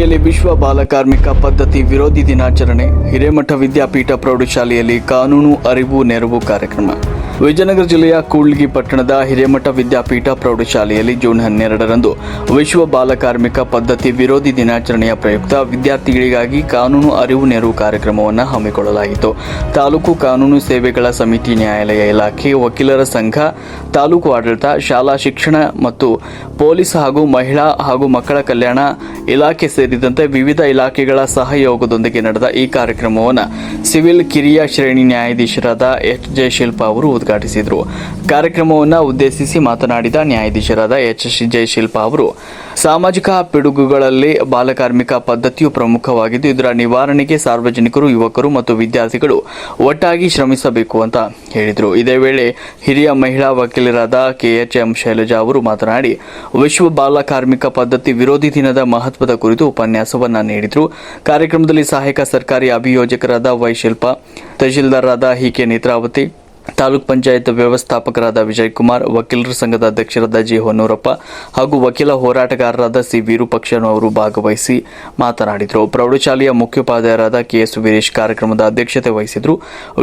ಕಲಬುರಗಿಯಲ್ಲಿ ವಿಶ್ವ ಬಾಲಕಾರ್ಮಿಕ ಪದ್ಧತಿ ವಿರೋಧಿ ದಿನಾಚರಣೆ. ಹಿರೇಮಠ ವಿದ್ಯಾಪೀಠ ಪ್ರೌಢಶಾಲೆಯಲ್ಲಿ ಕಾನೂನು ಅರಿವು ನೆರವು ಕಾರ್ಯಕ್ರಮ. ವಿಜಯನಗರ ಜಿಲ್ಲೆಯ ಕೂಡ್ಲಿಗಿ ಪಟ್ಟಣದ ಹಿರೇಮಠ ವಿದ್ಯಾಪೀಠ ಪ್ರೌಢಶಾಲೆಯಲ್ಲಿ ಜೂನ್ 12ರಂದು ವಿಶ್ವ ಬಾಲಕಾರ್ಮಿಕ ಪದ್ಧತಿ ವಿರೋಧಿ ದಿನಾಚರಣೆಯ ಪ್ರಯುಕ್ತ ವಿದ್ಯಾರ್ಥಿಗಳಿಗಾಗಿ ಕಾನೂನು ಅರಿವು ನೆರವು ಕಾರ್ಯಕ್ರಮವನ್ನು ಹಮ್ಮಿಕೊಳ್ಳಲಾಗಿತ್ತು. ತಾಲೂಕು ಕಾನೂನು ಸೇವೆಗಳ ಸಮಿತಿ, ನ್ಯಾಯಾಲಯ ಇಲಾಖೆ, ವಕೀಲರ ಸಂಘ, ತಾಲೂಕು ಆಡಳಿತ, ಶಾಲಾ ಶಿಕ್ಷಣ ಮತ್ತು ಪೊಲೀಸ್ ಹಾಗೂ ಮಹಿಳಾ ಹಾಗೂ ಮಕ್ಕಳ ಕಲ್ಯಾಣ ಇಲಾಖೆ ಸೇರಿದಂತೆ ವಿವಿಧ ಇಲಾಖೆಗಳ ಸಹಯೋಗದೊಂದಿಗೆ ನಡೆದ ಈ ಕಾರ್ಯಕ್ರಮವನ್ನು ಸಿವಿಲ್ ಕಿರಿಯ ಶ್ರೇಣಿ ನ್ಯಾಯಾಧೀಶರಾದ ಎಚ್.ಜೆ. ಶಿಲ್ಪಾ ಅವರು ಉದ್ಘಾಟಿಸಿದರು. ಕಾರ್ಯಕ್ರಮವನ್ನು ಉದ್ದೇಶಿಸಿ ಮಾತನಾಡಿದ ನ್ಯಾಯಾಧೀಶರಾದ ಎಚ್.ಜೆ. ಶಿಲ್ಪಾ ಅವರು, ಸಾಮಾಜಿಕ ಪಿಡುಗುಗಳಲ್ಲಿ ಬಾಲಕಾರ್ಮಿಕ ಪದ್ಧತಿಯು ಪ್ರಮುಖವಾಗಿದ್ದು, ಇದರ ನಿವಾರಣೆಗೆ ಸಾರ್ವಜನಿಕರು, ಯುವಕರು ಮತ್ತು ವಿದ್ಯಾರ್ಥಿಗಳು ಒಟ್ಟಾಗಿ ಶ್ರಮಿಸಬೇಕು ಅಂತ ಹೇಳಿದರು. ಇದೇ ವೇಳೆ ಹಿರಿಯ ಮಹಿಳಾ ವಕೀಲರಾದ ಕೆ.ಎಚ್.ಎಂ. ಶೈಲಜಾ ಅವರು ಮಾತನಾಡಿ, ವಿಶ್ವ ಬಾಲಕಾರ್ಮಿಕ ಪದ್ಧತಿ ವಿರೋಧಿ ದಿನದ ಮಹತ್ವದ ಕುರಿತು ಉಪನ್ಯಾಸವನ್ನ ನೀಡಿದರು. ಕಾರ್ಯಕ್ರಮದಲ್ಲಿ ಸಹಾಯಕ ಸರ್ಕಾರಿ ಅಭಿಯೋಜಕರಾದ ವೈ. ಶಿಲ್ಪಾ, ತಹಶೀಲ್ದಾರರಾದ ಕೆ. ನೇತ್ರಾವತಿ, ತಾಲೂಕ್ ಪಂಚಾಯತ್ ವ್ಯವಸ್ಥಾಪಕರಾದ ವಿಜಯಕುಮಾರ್, ವಕೀಲರ ಸಂಘದ ಅಧ್ಯಕ್ಷರಾದ ಜಿ. ಹೊನ್ನೂರಪ್ಪ ಹಾಗೂ ವಕೀಲ ಹೋರಾಟಗಾರರಾದ ಸಿ. ವಿರೂಪಾಕ್ಷನ್ ಅವರು ಭಾಗವಹಿಸಿ ಮಾತನಾಡಿದರು. ಪ್ರೌಢಶಾಲೆಯ ಮುಖ್ಯೋಪಾಧ್ಯಾಯರಾದ ಕೆ.ಎಸ್. ವೀರೇಶ್ ಕಾರ್ಯಕ್ರಮದ ಅಧ್ಯಕ್ಷತೆ ವಹಿಸಿದರು.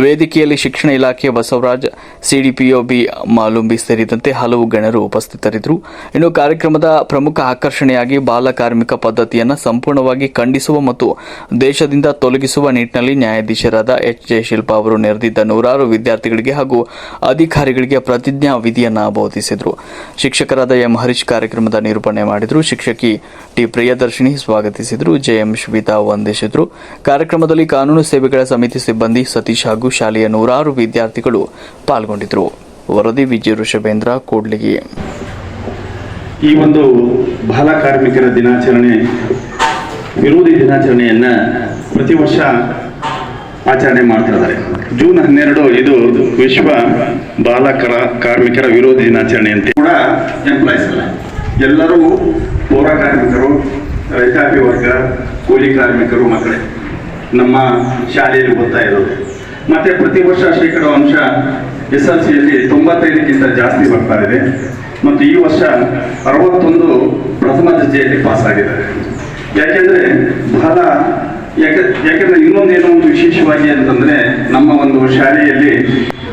ವೇದಿಕೆಯಲ್ಲಿ ಶಿಕ್ಷಣ ಇಲಾಖೆ ಬಸವರಾಜ್, ಸಿಡಿಪಿಒ ಬಿ. ಮಾಲುಂಬಿ ಸೇರಿದಂತೆ ಹಲವು ಗಣ್ಯರು ಉಪಸ್ಥಿತರಿದ್ದರು. ಇನ್ನು ಕಾರ್ಯಕ್ರಮದ ಪ್ರಮುಖ ಆಕರ್ಷಣೆಯಾಗಿ ಬಾಲಕಾರ್ಮಿಕ ಪದ್ಧತಿಯನ್ನು ಸಂಪೂರ್ಣವಾಗಿ ಖಂಡಿಸುವ ಮತ್ತು ದೇಶದಿಂದ ತೊಲಗಿಸುವ ನಿಟ್ಟಿನಲ್ಲಿ ನ್ಯಾಯಾಧೀಶರಾದ ಎಚ್.ಜೆ. ಶಿಲ್ಪಾ ಅವರು ನೆರೆದಿದ್ದ ನೂರಾರು ವಿದ್ಯಾರ್ಥಿಗಳಿಗೆ ಹಾಗೂ ಅಧಿಕಾರಿಗಳಿಗೆ ಪ್ರತಿಜ್ಞಾ ವಿಧಿಯನ್ನು ಬೋಧಿಸಿದರು. ಶಿಕ್ಷಕರಾದ ಎಂ. ಹರೀಶ್ ಕಾರ್ಯಕ್ರಮದ ನಿರೂಪಣೆ ಮಾಡಿದರು. ಶಿಕ್ಷಕಿ ಟಿ. ಪ್ರಿಯದರ್ಶಿನಿ ಸ್ವಾಗತಿಸಿದರು. ಜೆ.ಎಂ. ಶ್ವೇತಾ ವಂದಿಸಿದರು. ಕಾರ್ಯಕ್ರಮದಲ್ಲಿ ಕಾನೂನು ಸೇವೆಗಳ ಸಮಿತಿ ಸಿಬ್ಬಂದಿ, ಸತೀಶ್ ಹಾಗೂ ಶಾಲೆಯ ನೂರಾರು ವಿದ್ಯಾರ್ಥಿಗಳು ಪಾಲ್ಗೊಂಡಿದ್ದರು. ವರದಿ ವಿಜಯ ಋಷಭೇಂದ್ರ, ಕೂಡ್ಲಿಗಿ. ಈ ಒಂದು ಬಾಲಕಾರ್ಮಿಕರ ದಿನಾಚರಣೆ ವಿರೋಧಿ ದಿನಾಚರಣೆಯನ್ನ ಪ್ರತಿ ವರ್ಷ ಆಚರಣೆ ಮಾಡ್ತಾ ಇದ್ದಾರೆ. ಜೂನ್ 12 ಇದು ವಿಶ್ವ ಕಾರ್ಮಿಕರ ವಿರೋಧಿ ದಿನಾಚರಣೆ ಅಂತ ಕೂಡ ಎಂಪ್ಲಾಯ್ಸ್ ಅಲ್ಲ, ಎಲ್ಲರೂ ಪೌರ ಕಾರ್ಮಿಕರು, ರೈತಾಪಿ ವರ್ಗ, ಕೂಲಿ ಕಾರ್ಮಿಕರು ಮಕ್ಕಳೇ ನಮ್ಮ ಶಾಲೆಯಲ್ಲಿ ಓದ್ತಾ ಇರೋದು. ಮತ್ತೆ ಪ್ರತಿ ವರ್ಷ ಶೇಕಡ ಅಂಶ SLCಯಲ್ಲಿ 95ಕ್ಕಿಂತ ಜಾಸ್ತಿ ಬರ್ತಾ ಇದೆ. ಮತ್ತು ಈ ವರ್ಷ 61 ಪ್ರಥಮ ದರ್ಜೆಯಲ್ಲಿ ಪಾಸ್ ಆಗಿದ್ದಾರೆ. ಯಾಕೆಂದ್ರೆ ಯಾಕೆಂದ್ರೆ ಇನ್ನೊಂದೇನೋ ಒಂದು ವಿಶೇಷವಾಗಿ ಅಂತಂದ್ರೆ, ನಮ್ಮ ಒಂದು ಶಾಲೆಯಲ್ಲಿ,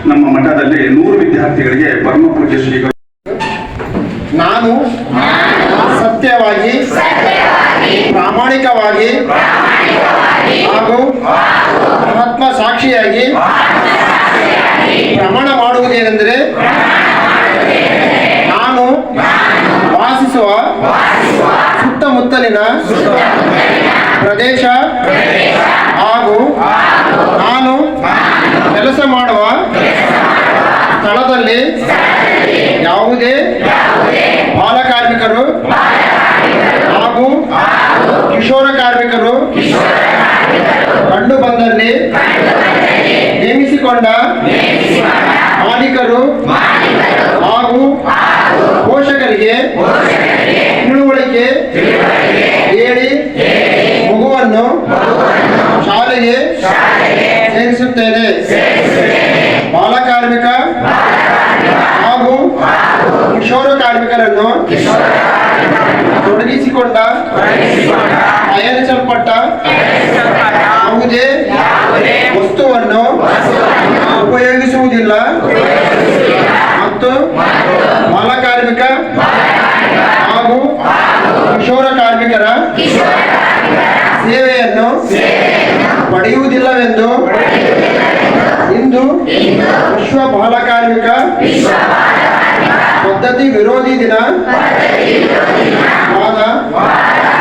ನಮ್ಮ ಮಠದಲ್ಲಿ 100 ವಿದ್ಯಾರ್ಥಿಗಳಿಗೆ ಪರಮ ಪೂಜ್ಯ ಶ್ರೀಗಳು ನಾನು ಸತ್ಯವಾಗಿ, ಪ್ರಾಮಾಣಿಕವಾಗಿ ಹಾಗೂ ಆತ್ಮ ಸಾಕ್ಷಿಯಾಗಿ ಪ್ರಮಾಣ ಮಾಡುವುದೇನೆಂದರೆ, ನಾನು ವಾಸಿಸುವ ಸುತ್ತಮುತ್ತಲಿನ ಪ್ರದೇಶ ಹಾಗೂ ನಾನು ಕೆಲಸ ಮಾಡುವ ಸ್ಥಳದಲ್ಲಿ ಯಾವುದೇ ಬಾಲಕಾರ್ಮಿಕರು ಹಾಗೂ ಕಿಶೋರ ಕಾರ್ಮಿಕರು ಕಂಡು ಬಂದಲ್ಲಿ ನೇಮಿಸಿಕೊಂಡ ಮಾಲೀಕರು ಹಾಗೂ ಪೋಷಕರಿಗೆ ತಿಳುವಳಿಕೆ ಹೇಳಿ ಮಗುವನ್ನು ಶಾಲೆಗೆ ಸೇರಿಸುತ್ತೇನೆ. ಬಾಲಕಾರ್ಮಿಕ ಹಾಗೂ ಕಿಶೋರ ಕಾರ್ಮಿಕರನ್ನು ತೊಡಗಿಸಿಕೊಂಡ ತಯಾರಿಸಲ್ಪಟ್ಟ ಯಾವುದೇ ವಸ್ತುವನ್ನು ಉಪಯೋಗಿಸುವುದಿಲ್ಲ ಮತ್ತು ಬಾಲಕಾರ್ಮಿಕ ಹಾಗೂ ಕಿಶೋರ ಕಾರ್ಮಿಕರ ಸೇವೆಯನ್ನು ಪಡೆಯುವುದಿಲ್ಲವೆಂದು ಇಂದು ವಿಶ್ವ ಬಾಲಕಾರ್ಮಿಕ ಪದ್ಧತಿ ವಿರೋಧಿ ದಿನ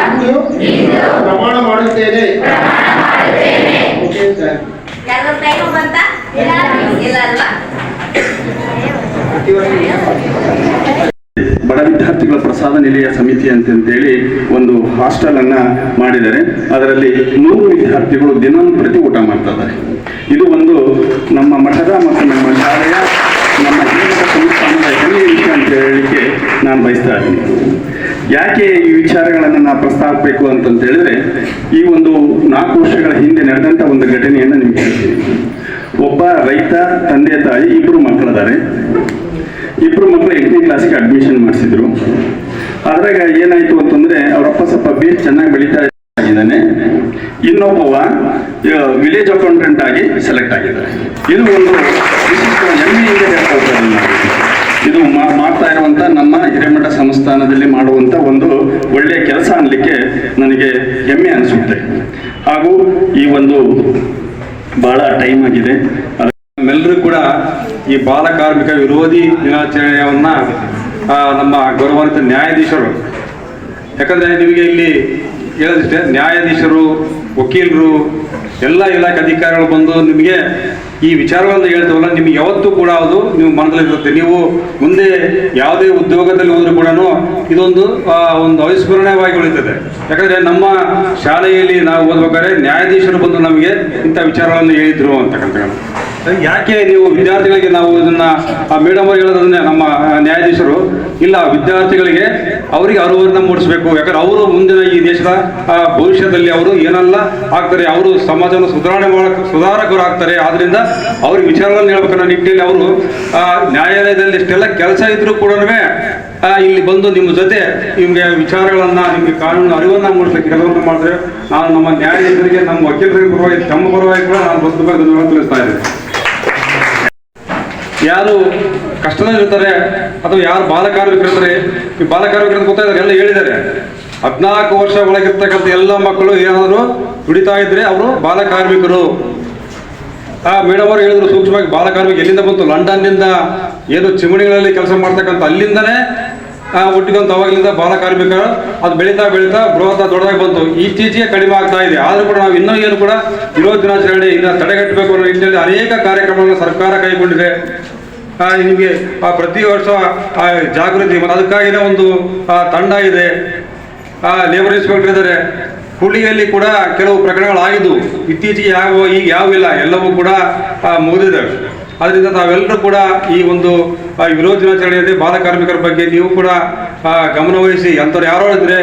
ಇಂದು ಪ್ರಮಾಣ ಮಾಡುತ್ತೇನೆ. ಬಡ ವಿದ್ಯಾರ್ಥಿಗಳ ಪ್ರಸಾದ ನಿಲಯ ಸಮಿತಿ ಅಂತೇಳಿ ಒಂದು ಹಾಸ್ಟೆಲ್ ಅನ್ನ ಮಾಡಿದ್ದಾರೆ. ಅದರಲ್ಲಿ 100 ವಿದ್ಯಾರ್ಥಿಗಳು ದಿನಂಪ್ರತಿ ಊಟ ಮಾಡ್ತಾ ಇದ್ದಾರೆ. ಇದು ಒಂದು ನಮ್ಮ ಮಠದ ಮತ್ತು ನಮ್ಮ ಶಾಲೆಯ, ನಮ್ಮ ಸಂಸ್ಥಾನದ ಹೆಮ್ಮೆಯ ವಿಷಯ ಅಂತ ಹೇಳಲಿಕ್ಕೆ ನಾನು ಬಯಸ್ತಾ ಇದ್ದೀನಿ. ಯಾಕೆ ಈ ವಿಚಾರಗಳನ್ನು ನಾನು ಪ್ರಸ್ತಾಪಿಸಬೇಕು ಅಂತ ಹೇಳಿದ್ರೆ, ಈ ಒಂದು 4 ವರ್ಷಗಳ ಹಿಂದೆ ನಡೆದಂತ ಒಂದು ಘಟನೆಯನ್ನು ನಿಮ್ಗೆ ಹೇಳ್ತೀನಿ. ಒಬ್ಬ ರೈತ ತಂದೆ ತಾಯಿ 2 ಮಕ್ಕಳಿದ್ದಾರೆ. 2 ಮಕ್ಕಳು 8ನೇ ಕ್ಲಾಸಿಗೆ ಅಡ್ಮಿಷನ್ ಮಾಡಿಸಿದ್ರು. ಅದ್ರಾಗ ಏನಾಯ್ತು ಅಂತಂದ್ರೆ, ಅವರಪ್ಪ ಸ್ವಲ್ಪ ಬೇಸ್ ಚೆನ್ನಾಗಿ ಬೆಳೀತಾ ಆಗಿದ್ದಾನೆ. ಇನ್ನೊಬ್ಬವ ವಿಲೇಜ್ ಅಕೌಂಟೆಂಟ್ ಆಗಿ ಸೆಲೆಕ್ಟ್ ಆಗಿದ್ದಾರೆ. ಇದು ಒಂದು ವಿಶಿಷ್ಟ ಹೆಮ್ಮೆಯಿಂದ ಹೇಳ್ಕೊಳ್ತಾರೆ. ಇದು ಮಾಡ್ತಾ ಇರುವಂತ ನಮ್ಮ ಹಿರೇಮಠ ಸಂಸ್ಥಾನದಲ್ಲಿ ಮಾಡುವಂತ ಒಂದು ಒಳ್ಳೆಯ ಕೆಲಸ ಅನ್ನಲಿಕ್ಕೆ ನನಗೆ ಹೆಮ್ಮೆ ಅನಿಸುತ್ತೆ. ಹಾಗೂ ಈ ಒಂದು ಬಹಳ ಟೈಮ್ ಆಗಿದೆ. ನಮ್ಮೆಲ್ಲರೂ ಕೂಡ ಈ ಬಾಲ ಕಾರ್ಮಿಕ ವಿರೋಧಿ ದಿನಾಚರಣೆಯನ್ನ ನಮ್ಮ ಗೌರವಾನ್ವಿತ ನ್ಯಾಯಾಧೀಶರು, ಯಾಕಂದ್ರೆ ನಿಮಗೆ ಇಲ್ಲಿ ಹೇಳೋದಿಷ್ಟೇ, ನ್ಯಾಯಾಧೀಶರು, ವಕೀಲರು, ಎಲ್ಲ ಇಲಾಖೆ ಅಧಿಕಾರಿಗಳು ಬಂದು ನಿಮಗೆ ಈ ವಿಚಾರವನ್ನು ಹೇಳ್ತವಲ್ಲ, ನಿಮ್ಗೆ ಯಾವತ್ತೂ ಕೂಡ ಅದು ನೀವು ಮನದಲ್ಲಿರುತ್ತೆ. ನೀವು ಮುಂದೆ ಯಾವುದೇ ಉದ್ಯೋಗದಲ್ಲಿ ಹೋದ್ರೂ ಕೂಡ ಇದೊಂದು ಒಂದು ಅವಿಸ್ಮರಣೀಯವಾಗಿ ಉಳಿತದೆ. ಯಾಕಂದ್ರೆ ನಮ್ಮ ಶಾಲೆಯಲ್ಲಿ ನಾವು ಓದ್ಬೇಕಾದ್ರೆ ನ್ಯಾಯಾಧೀಶರು ಬಂದು ನಮಗೆ ಇಂಥ ವಿಚಾರಗಳನ್ನು ಹೇಳಿದ್ರು ಅಂತಕ್ಕಂಥ. ಯಾಕೆ ನೀವು ವಿದ್ಯಾರ್ಥಿಗಳಿಗೆ ನಾವು ಇದನ್ನ ಮೇಡಮ್ ಅವ್ರು ಹೇಳೋದನ್ನೇ ನಮ್ಮ ನ್ಯಾಯಾಧೀಶರು ಇಲ್ಲ, ವಿದ್ಯಾರ್ಥಿಗಳಿಗೆ ಅವರಿಗೆ ಅರಿವನ್ನು ಮೂಡಿಸಬೇಕು. ಯಾಕಂದ್ರೆ ಅವರು ಮುಂದಿನ ಈ ದೇಶದ ಭವಿಷ್ಯದಲ್ಲಿ ಅವರು ಏನೆಲ್ಲ ಆಗ್ತಾರೆ, ಅವರು ಸಮಾಜವನ್ನು ಸುಧಾರಕರು ಆಗ್ತಾರೆ. ಆದ್ರಿಂದ ಅವ್ರಿಗೆ ವಿಚಾರಗಳನ್ನು ಹೇಳ್ಬೇಕನ್ನೋ ನಿಟ್ಟಿನಲ್ಲಿ ಅವರು ನ್ಯಾಯಾಲಯದಲ್ಲಿ ಇಷ್ಟೆಲ್ಲ ಕೆಲಸ ಇದ್ರೂ ಕೂಡ ಇಲ್ಲಿ ಬಂದು ನಿಮ್ಮ ಜೊತೆ ನಿಮಗೆ ವಿಚಾರಗಳನ್ನ, ನಿಮಗೆ ಕಾನೂನು ಅರಿವನ್ನ ಮೂಡಿಸಲಿಕ್ಕೆ ಕೆಲವೊಂದು ಮಾಡಿದ್ರೆ ನಾನು ನಮ್ಮ ನ್ಯಾಯಾಧೀಶರಿಗೆ, ನಮ್ಮ ವಕೀಲರಿಗೆ ಪರವಾಗಿ, ತಮ್ಮ ಪರವಾಗಿ ಕೂಡ ನಾನು ಧನ್ಯವಾದ ತಿಳಿಸ್ತಾ ಇದ್ದೇನೆ. ಯಾರು ಕಷ್ಟದಲ್ಲಿರ್ತಾರೆ ಅಥವಾ ಯಾರು ಬಾಲಕಾರ್ಮಿಕರಿರ್ತಾರೆ, ಈ ಬಾಲಕಾರ್ಮಿಕರು ಗೊತ್ತಾಯಿದ್ದಾರೆ, ಎಲ್ಲ ಹೇಳಿದ್ದಾರೆ. 14 ವರ್ಷ ಒಳಗಿರ್ತಕ್ಕಂಥ ಎಲ್ಲ ಮಕ್ಕಳು ಏನಾದರೂ ದುಡಿತಾ ಇದ್ರೆ ಅವರು ಬಾಲಕಾರ್ಮಿಕರು. ಮೇಡಮ್ ಅವರು ಹೇಳಿದ್ರು ಸೂಕ್ಷ್ಮವಾಗಿ, ಬಾಲಕಾರ್ಮಿಕ ಎಲ್ಲಿಂದ ಬಂತು? ಲಂಡನ್ನಿಂದ, ಏನು ಚಿಮಣಿಗಳಲ್ಲಿ ಕೆಲಸ ಮಾಡ್ತಕ್ಕಂಥ ಅಲ್ಲಿಂದನೇ ಹುಟ್ಟಿದಂತ ಅವಾಗಲಿಂದ ಬಾಲಕಾರ್ಮಿಕ ಅದು ಬೆಳೀತಾ ಬೆಳೀತಾ ಬೃಹತ್ ದೊಡ್ಡದಾಗಿ ಬಂತು. ಇತ್ತೀಚೆಗೆ ಕಡಿಮೆ ಆಗ್ತಾ ಇದೆ. ಆದ್ರೂ ಕೂಡ ನಾವು ಇನ್ನೂ ಏನು ಕೂಡ ವಿರೋಧ ದಿನಾಚರಣೆ ಇನ್ನು ತಡೆಗಟ್ಟಬೇಕು ಅನ್ನೋ ನಿಟ್ಟಿನಲ್ಲಿ ಅನೇಕ ಕಾರ್ಯಕ್ರಮಗಳನ್ನು ಸರ್ಕಾರ ಕೈಗೊಂಡಿದೆ. ನಿಮಗೆ ಪ್ರತಿ ವರ್ಷ ಜಾಗೃತಿ, ಮತ್ತು ಅದಕ್ಕಾಗಿನೇ ಒಂದು ತಂಡ ಇದೆ, ಲೇಬರ್ ಇನ್ಸ್ಪೆಕ್ಟರ್ ಇದ್ದಾರೆ. ಹುಳಿಯಲ್ಲಿ ಕೂಡ ಕೆಲವು ಪ್ರಕರಣಗಳಾಗಿದ್ದು, ಇತ್ತೀಚೆಗೆ ಈಗ ಯಾವಿಲ್ಲ, ಎಲ್ಲವೂ ಕೂಡ ಮುಗಿದಿದೆ. ಅದರಿಂದ ತಾವೆಲ್ಲರೂ ಕೂಡ ಈ ಒಂದು ವಿರೋಧ ದಿನಾಚರಣೆಯಲ್ಲಿ ಬಾಲಕಾರ್ಮಿಕರ ಬಗ್ಗೆ ನೀವು ಕೂಡ ಗಮನವಹಿಸಿ, ಅಂಥವ್ರು ಯಾರೋ ಇದ್ರೆ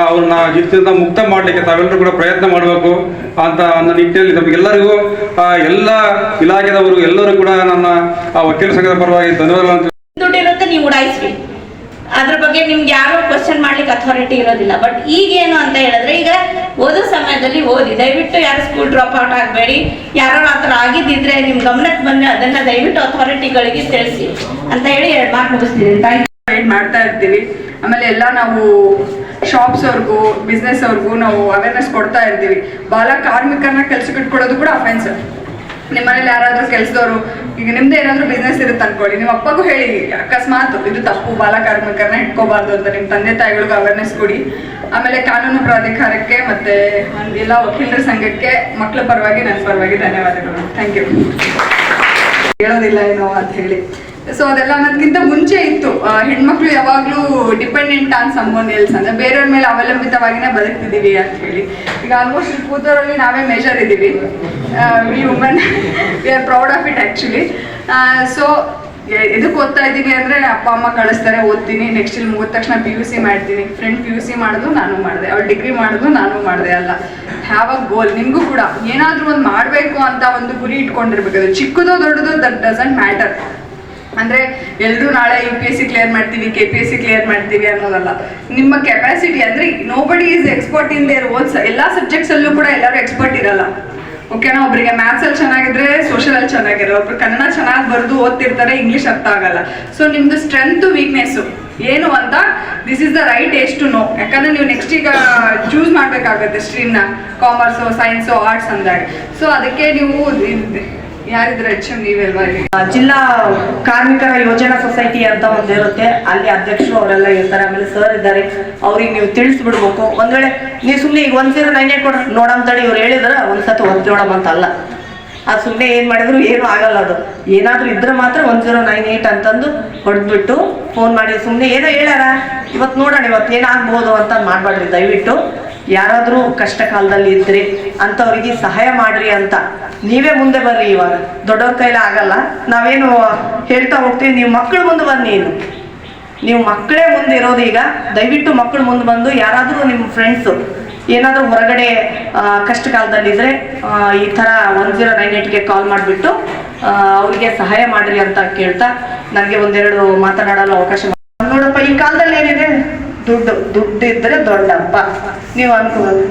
ಅವ್ರನ್ನ ಇದರಿಂದ ಮುಕ್ತ ಮಾಡಲಿಕ್ಕೆ ತಾವೆಲ್ಲರೂ ಕೂಡ ಪ್ರಯತ್ನ ಮಾಡಬೇಕು ಅಂತ ಅನ್ನೋ ನಿಟ್ಟಿನಲ್ಲಿ ನಮಗೆಲ್ಲರಿಗೂ ಎಲ್ಲ ಇಲಾಖೆದವರು ಎಲ್ಲರೂ ಕೂಡ ನನ್ನ ವಕೀಲ ಸಂಘದ ಪರವಾಗಿ ಧನ್ಯವಾದಗಳು. ದುಡ್ಡಿರುತ್ತೆ, ನೀವು ಉಡಾಯಿಸ್ರಿ, ಅದ್ರ ಬಗ್ಗೆ ನಿಮ್ಗೆ ಯಾರು ಕ್ವಶನ್ ಮಾಡ್ಲಿಕ್ಕೆ ಅಥಾರಿಟಿ ಇರೋದಿಲ್ಲ. ಬಟ್ ಈಗೇನು ಅಂತ ಹೇಳಿದ್ರೆ, ಈಗ ಓದೋ ಸಮಯದಲ್ಲಿ ಓದಿ, ದಯವಿಟ್ಟು ಯಾರು ಸ್ಕೂಲ್ ಡ್ರಾಪ್ ಔಟ್ ಆಗಬೇಡಿ. ಯಾರು ಆ ಥರ ಆಗಿದ್ದಿದ್ರೆ ನಿಮ್ಮ ಗಮನಕ್ಕೆ ಬಂದರೆ ಅದನ್ನ ದಯವಿಟ್ಟು ಅಥಾರಿಟಿಗಳಿಗೆ ತಿಳಿಸಿ ಅಂತ ಹೇಳಿ 2 ಮಾತು ಮುಗಿಸ್ತೀನಿ. ಮಾಡ್ತಾ ಇರ್ತೀವಿ. ಆಮೇಲೆ ಎಲ್ಲ ನಾವು ಶಾಪ್ಸ್ ಅವ್ರಿಗೂ, ಬಿಸ್ನೆಸ್ ಅವ್ರಿಗೂ ನಾವು ಅವೇರ್ನೆಸ್ ಕೊಡ್ತಾ ಇರ್ತೀವಿ. ಬಾಲ ಕಾರ್ಮಿಕರನ್ನ ಕೆಲ್ಸಕ್ಕೆ ಇಟ್ಕೊಳ್ಳೋದು ಕೂಡ ಅಫೆನ್ಸ್. ನಿಮ್ಮ ಮನೇಲಿ ಯಾರಾದ್ರೂ ಕೆಲಸದವರು, ಈಗ ನಿಮ್ದು ಏನಾದ್ರು ಬಿಸ್ನೆಸ್ ಇರುತ್ತೆ ಅನ್ಕೊಳ್ಳಿ, ನಿಮ್ಮ ಅಪ್ಪಗೂ ಹೇಳಿ ಅಕಸ್ಮಾತ್ ಇದು ತಪ್ಪು, ಬಾಲ ಕಾರ್ಮಿಕರನ್ನ ಇಟ್ಕೋಬಾರ್ದು ಅಂತ ನಿಮ್ಮ ತಂದೆ ತಾಯಿಗಳಿಗೆ ಅವೇರ್ನೆಸ್ ಕೊಡಿ. ಆಮೇಲೆ ಕಾನೂನು ಪ್ರಾಧಿಕಾರಕ್ಕೆ ಮತ್ತೆ ಎಲ್ಲ ವಕೀಲರ ಸಂಘಕ್ಕೆ ಮಕ್ಕಳ ಪರವಾಗಿ, ನನ್ನ ಪರವಾಗಿ ಧನ್ಯವಾದಗಳು. Thank you. ಹೇಳೋದಿಲ್ಲ ಏನೋ ಅಂತ ಹೇಳಿ, ಸೊ ಅದೆಲ್ಲ ಅನ್ನೋದಕ್ಕಿಂತ ಮುಂಚೆ ಇತ್ತು. ಹೆಣ್ಮಕ್ಳು ಯಾವಾಗ್ಲೂ ಡಿಪೆಂಡೆಂಟ್ ಆನ್ ಸಮ್ವನ್ ಎಲ್ಸ್, ಅಂದ್ರೆ ಬೇರೆಯವ್ರ ಮೇಲೆ ಅವಲಂಬಿತವಾಗಿನೇ ಬದುಕ್ತಿದೀವಿ ಅಂತ ಹೇಳಿ. ಈಗ ಆಲ್ಮೋಸ್ಟ್ ಕೂತವರಲ್ಲಿ ನಾವೇ ಮೇಜರ್ ಇದ್ದೀವಿ. We women we are proud of it actually. So ಎದಕ್ಕೆ ಓದ್ತಾ ಇದ್ದೀನಿ ಅಂದರೆ, ಅಪ್ಪ ಅಮ್ಮ ಕಳಿಸ್ತಾರೆ, ಓದ್ತೀನಿ, ನೆಕ್ಸ್ಟ್ ಇಲ್ಲಿ ಮುಗಿದ ತಕ್ಷಣ PUC ಮಾಡ್ತೀನಿ. ಫ್ರೆಂಡ್ PUC ಮಾಡಿದ್ರು, ನಾನು ಮಾಡಿದೆ. ಅವಳು ಡಿಗ್ರಿ ಮಾಡಿದ್ರು, ನಾನು ಮಾಡಿದೆ. ಅಲ್ಲ, ಹ್ಯಾವ್ ಅ ಗೋಲ್. ನಿಮಗೂ ಕೂಡ ಏನಾದರೂ ಒಂದು ಮಾಡಬೇಕು ಅಂತ ಒಂದು ಗುರಿ ಇಟ್ಕೊಂಡಿರ್ಬೇಕು. ಅದು ಚಿಕ್ಕದೋ ದೊಡ್ಡದೋ ದಟ್ ಡಸಂಟ್ ಮ್ಯಾಟರ್. ಅಂದರೆ ಎಲ್ಲರೂ ನಾಳೆ UPSC ಕ್ಲಿಯರ್ ಮಾಡ್ತೀವಿ, KPSC ಕ್ಲಿಯರ್ ಮಾಡ್ತೀವಿ ಅನ್ನೋದಲ್ಲ. ನಿಮ್ಮ ಕೆಪಾಸಿಟಿ, ಅಂದರೆ nobody is expert in their owns. ಎಲ್ಲ ಸಬ್ಜೆಕ್ಟ್ಸಲ್ಲೂ ಕೂಡ ಎಲ್ಲರೂ ಎಕ್ಸ್ಪರ್ಟ್ ಇರಲ್ಲ. ಓಕೆನಾ? ಒಬ್ಬರಿಗೆ ಮ್ಯಾಥ್ಸಲ್ಲಿ ಚೆನ್ನಾಗಿದ್ರೆ ಸೋಷಿಯಲಲ್ಲಿ ಚೆನ್ನಾಗಿರಲ್ಲ, ಒಬ್ರು ಕನ್ನಡ ಚೆನ್ನಾಗಿ ಬರೆದು ಓದ್ತಿರ್ತಾರೆ, ಇಂಗ್ಲೀಷ್ ಅರ್ಥ ಆಗಲ್ಲ. ಸೊ ನಿಮ್ಮದು ಸ್ಟ್ರೆಂತು ವೀಕ್ನೆಸ್ಸು ಏನು ಅಂತ this is the right age to know. ಯಾಕಂದರೆ ನೀವು ನೆಕ್ಸ್ಟ್ ಈಗ ಚೂಸ್ ಮಾಡಬೇಕಾಗತ್ತೆ ಸ್ಟ್ರೀಮ್ನ, ಕಾಮರ್ಸು, ಸೈನ್ಸು, ಆರ್ಟ್ಸ್ ಅಂದಾಗ. ಸೊ ಅದಕ್ಕೆ ನೀವು ಯಾರಿದ್ರೆ ನೀವೆಲ್ವಾ? ಜಿಲ್ಲಾ ಕಾರ್ಮಿಕರ ಯೋಜನಾ ಸೊಸೈಟಿ ಅಂತ ಒಂದು ಇರುತ್ತೆ, ಅಲ್ಲಿ ಅಧ್ಯಕ್ಷರು ಅವರೆಲ್ಲ ಇರ್ತಾರೆ. ಆಮೇಲೆ ಸರ್ ಇದ್ದಾರೆ, ಅವ್ರಿಗೆ ನೀವು ತಿಳಿಸ್ಬಿಡ್ಬೇಕು. ಒಂದ್ ವೇಳೆ ನೀವು ಸುಮ್ಮನೆ ಈಗ 1098 ಕೊಡ್ರಿ ನೋಡಂತೇಳಿ ಇವ್ರು ಹೇಳಿದ್ರೆ ಒಂದ್ಸತಿ ಒತ್ತೋಳಮ್ ಅಂತ ಅಲ್ಲ. ಅದು ಸುಮ್ಮನೆ ಏನು ಮಾಡಿದ್ರು ಏನೂ ಆಗಲ್ಲ. ಅದು ಏನಾದರೂ ಇದ್ರೆ ಮಾತ್ರ 1098 ಅಂತಂದು ಹೊಡೆದ್ಬಿಟ್ಟು ಫೋನ್ ಮಾಡಿ ಸುಮ್ಮನೆ ಏನೋ ಹೇಳ್ಯಾರ ಇವತ್ತು ನೋಡೋಣ ಇವತ್ತು ಏನಾಗ್ಬೋದು ಅಂತ ಮಾಡಬೇಡ್ರಿ. ದಯವಿಟ್ಟು ಯಾರಾದರೂ ಕಷ್ಟ ಕಾಲದಲ್ಲಿ ಇದ್ರಿ ಅಂಥವ್ರಿಗೆ ಸಹಾಯ ಮಾಡ್ರಿ ಅಂತ ನೀವೇ ಮುಂದೆ ಬರ್ರಿ. ಇವಾಗ ದೊಡ್ಡವ್ರ ಕೈಲಿ ಆಗಲ್ಲ, ನಾವೇನು ಹೇಳ್ತಾ ಹೋಗ್ತೀವಿ. ನೀವು ಮಕ್ಕಳು ಮುಂದೆ ಬನ್ನಿ, ನೀವು ಮಕ್ಕಳೇ ಮುಂದೆ ಇರೋದು. ಈಗ ದಯವಿಟ್ಟು ಮಕ್ಕಳು ಮುಂದೆ ಬಂದು ಯಾರಾದರೂ ನಿಮ್ಮ ಫ್ರೆಂಡ್ಸು ಏನಾದರೂ ಹೊರಗಡೆ ಕಷ್ಟ ಕಾಲದಲ್ಲಿದ್ದರೆ ಈ ಥರ 1098ಗೆ ಕಾಲ್ ಮಾಡಿಬಿಟ್ಟು ಅವರಿಗೆ ಸಹಾಯ ಮಾಡಿರಿ ಅಂತ ಕೇಳ್ತಾ ನನಗೆ ಒಂದೆರಡು ಮಾತನಾಡಲು ಅವಕಾಶ. ನೋಡಪ್ಪ, ಈ ಕಾಲದಲ್ಲಿ ಏನಿದೆ ದುಡ್ಡು ಇದ್ರೆ ದೊಡ್ಡಪ್ಪ. ನೀವು ಅನ್ಕೋಬೋದು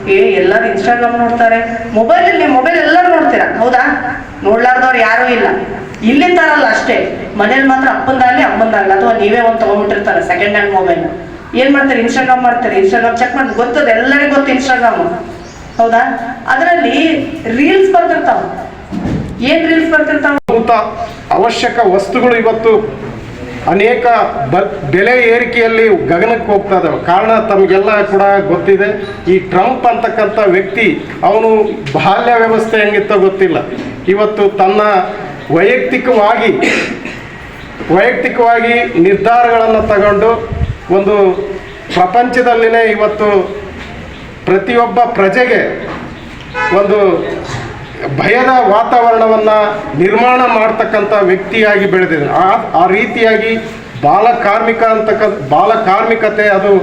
ಎಲ್ಲರೂ ಇನ್ಸ್ಟಾಗ್ರಾಮ್ ನೋಡ್ತಾರೆ, ಮೊಬೈಲ್ ಎಲ್ಲರೂ ನೋಡ್ತೀರಾ, ಹೌದಾ? ನೋಡ್ಲಾರ್ದವ್ರು ಯಾರೂ ಇಲ್ಲ. ಇಲ್ಲಿ ತರಲ್ಲ ಅಷ್ಟೇ, ಮನೇಲಿ ಮಾತ್ರ ಅಪ್ಪಂದಾಗ್ಲಿ ಅಮ್ಮಂದಾಗ್ಲಿ ಅಥವಾ ನೀವೇ ಒಂದು ತಗೊಂಡ್ಬಿಟ್ಟಿರ್ತಾರೆ ಸೆಕೆಂಡ್ ಹ್ಯಾಂಡ್ ಮೊಬೈಲ್. ಏನ್ ಮಾಡ್ತಾರೆ? ಇನ್ಸ್ಟಾಗ್ರಾಮ್ ಮಾಡ್ತಾರೆ. ಇನ್ಸ್ಟಾಗ್ರಾಮ್ ಚೆಕ್ ಮಾಡಿ ಗೊತ್ತದ, ಎಲ್ಲರಿಗೂ ಗೊತ್ತು ಇನ್ಸ್ಟಾಗ್ರಾಮ್, ಹೌದಾ? ಅದರಲ್ಲಿ ರೀಲ್ಸ್ ಬರ್ತಿರ್ತಾವ. ಏನ್ ರೀಲ್ಸ್ ಬರ್ತಿರ್ತಾವ? ಅವಶ್ಯಕ ವಸ್ತುಗಳು ಇವತ್ತು ಅನೇಕ ಬೆಲೆ ಏರಿಕೆಯಲ್ಲಿ ಗಗನಕ್ಕೆ ಹೋಗ್ತಾ ಇದ್ದಾವೆ. ಕಾರಣ ತಮಗೆಲ್ಲ ಕೂಡ ಗೊತ್ತಿದೆ. ಈ ಟ್ರಂಪ್ ಅಂತಕ್ಕಂಥ ವ್ಯಕ್ತಿ, ಅವನು ಬಾಲ್ಯ ವ್ಯವಸ್ಥೆ ಹೆಂಗಿತ್ತೋ ಗೊತ್ತಿಲ್ಲ, ಇವತ್ತು ತನ್ನ ವೈಯಕ್ತಿಕವಾಗಿ ನಿರ್ಧಾರಗಳನ್ನು ತಗೊಂಡು ಒಂದು ಪ್ರಪಂಚದಲ್ಲಿನೇ ಇವತ್ತು ಪ್ರತಿಯೊಬ್ಬ ಪ್ರಜೆಗೆ ಒಂದು ಭಯದ ವಾತಾವರಣವನ್ನು ನಿರ್ಮಾಣ ಮಾಡ್ತಕ್ಕಂಥ ವ್ಯಕ್ತಿಯಾಗಿ ಬೆಳೆದಿದೆ. ಆ ರೀತಿಯಾಗಿ ಬಾಲಕಾರ್ಮಿಕತೆ ಅದು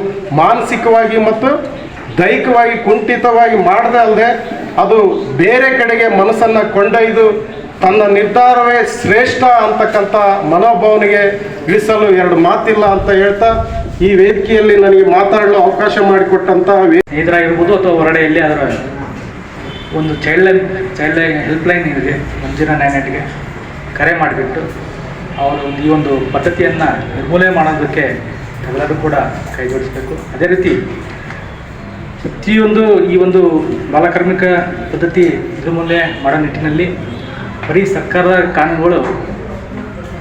ಮಾನಸಿಕವಾಗಿ ಮತ್ತು ದೈಹಿಕವಾಗಿ ಕುಂಠಿತವಾಗಿ ಮಾಡದೆ ಅಲ್ಲದೆ ಅದು ಬೇರೆ ಕಡೆಗೆ ಮನಸ್ಸನ್ನು ಕೊಂಡೊಯ್ದು ತನ್ನ ನಿರ್ಧಾರವೇ ಶ್ರೇಷ್ಠ ಅಂತಕ್ಕಂಥ ಮನೋಭಾವನೆಗೆ ಇಳಿಸಲು ಎರಡು ಮಾತಿಲ್ಲ ಅಂತ ಹೇಳ್ತಾ ಈ ವೇದಿಕೆಯಲ್ಲಿ ನನಗೆ ಮಾತಾಡಲು ಅವಕಾಶ ಮಾಡಿಕೊಟ್ಟಂಥ ಸ್ನೇಹಿತರಾಗಿರ್ಬೋದು ಅಥವಾ ಹೊರಗಡೆಯಲ್ಲಿ ಅದರ ಒಂದು ಚೈಲ್ಡ್ ಲೈನ್ ಹೆಲ್ಪ್ಲೈನ್ ಇದೆ 1098ಗೆ ಕರೆ ಮಾಡಿಬಿಟ್ಟು ಅವರು ಈ ಒಂದು ಪದ್ಧತಿಯನ್ನು ನಿರ್ಮೂಲನೆ ಮಾಡೋದಕ್ಕೆ ಎಲ್ಲರೂ ಕೂಡ ಕೈ ಜೋಡಿಸಬೇಕು. ಅದೇ ರೀತಿ ಪ್ರತಿಯೊಂದು ಈ ಒಂದು ಬಾಲಕಾರ್ಮಿಕ ಪದ್ಧತಿ ನಿರ್ಮೂಲನೆ ಮಾಡೋ ನಿಟ್ಟಿನಲ್ಲಿ ಬರೀ ಸರ್ಕಾರದ ಕಾನೂನುಗಳು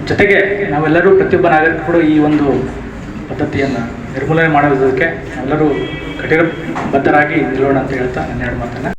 ಜೊತೆಗೆ ನಾವೆಲ್ಲರೂ ಪ್ರತಿಯೊಬ್ಬ ನಾಗರಿಕರು ಈ ಒಂದು ಪದ್ಧತಿಯನ್ನು ನಿರ್ಮೂಲನೆ ಮಾಡೋದಕ್ಕೆ ನಾವೆಲ್ಲರೂ ಕಟಿಬದ್ಧರಾಗಿ ನಿಲ್ಲೋಣ ಅಂತ ಹೇಳ್ತಾ ನನ್ನ ಎರಡು ಮಾತನ್ನು